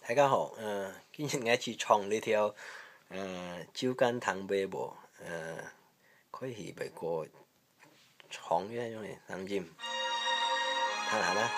大家好，今日我去創呢條酒間堂尾部，可以ไป過創嘅種嚟，諗住睇下啦。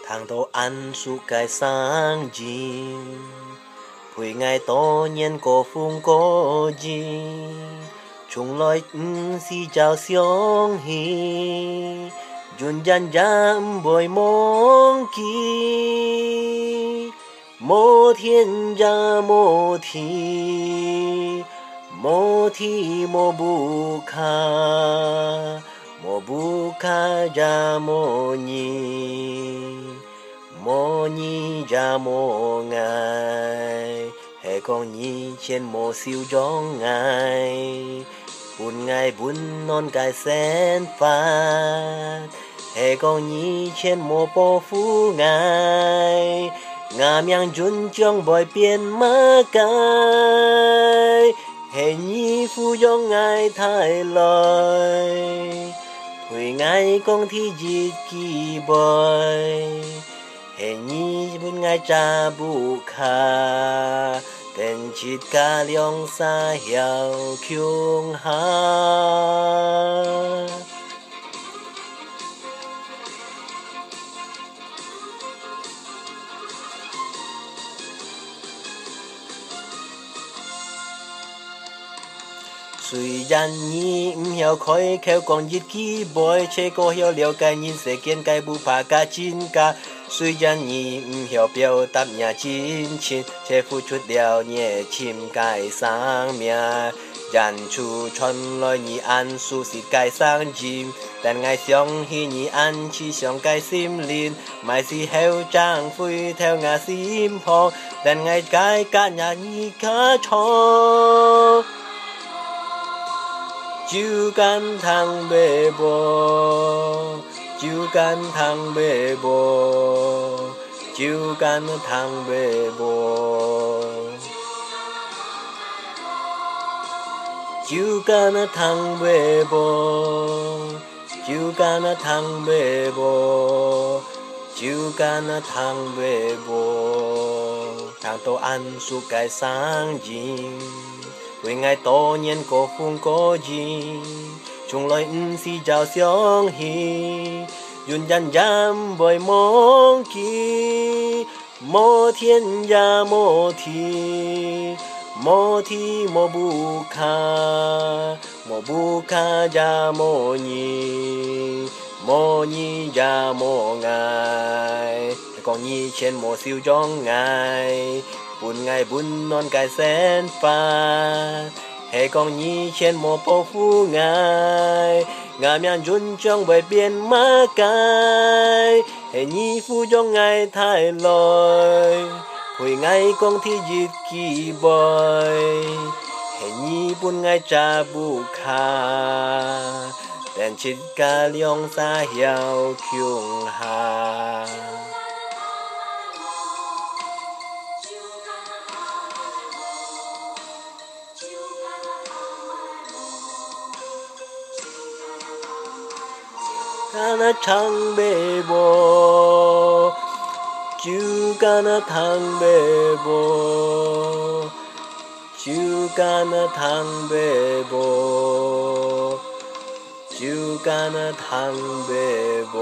tháng đầu ăn suốt cái sáng gì buổi ngày to nhân có phung có gì chúng lối si chào xiong hi dùn dàn dàn bồi mong kỳ mô thiên gia mô thi mô bu kha gia mô nhi gia mô ngài hệ con nhi trên mô siêu gió ngài buồn non cài sen phát hệ con nhi trên mô bố phú ngài ngà miang dùn trong bòi biên mơ cài hệ nhi phu gió ngài thái lời Hồi ngày con thi diệt kỳ bòi hệ nhi buồn ngày cha bu kha tên chít ca liong sa hiao kyung ha Suy gian nhi hiểu khói khéo còn giết ký bói chế cô hiểu liều cái nhìn sẽ kiến cái bu phá ca chín ca Suy gian nhi hiểu biểu tập nhà chín chín chế phu chút đèo nhẹ chim cái sang mía Dàn chu chọn lối nhi ăn su xịt cái sang chim Đàn ngày xiong hi nhi ăn chi xiong cái sim linh Mai si heo trang phui theo ngà sim hong Đàn ngày cái cả nhà nhi cá chong Chiu can thang bê bò Chiu can thang bê bò Chiu can thang bê bò Chiu can thang bê bò Chiu can thang bê bò Chiu can thang bê bò Thang tô ăn suốt cái sáng dinh Vì ngày to nhân có phung có gì Chúng lối si chào xiong hi Dùn dàn dàn bồi mong kỳ Mô thiên gia mô thi mô bu kha gia mô nhi gia mô ngài Còn nhi trên mô siêu trong ngài buồn non cái sen pha hệ con nhi trên một phố phú ngài ngà miang dùn trong bờ biển má cài hệ nhi phu trong ngài thái lôi hồi ngày con thi diệt kỳ bòi hệ nhi buồn ngài cha bu kha đèn chít ca liong sa hiao kyung ha Cana thang bê bò Chú cana thang bê bò Chú cana thang bê bò Chú cana thang bê bò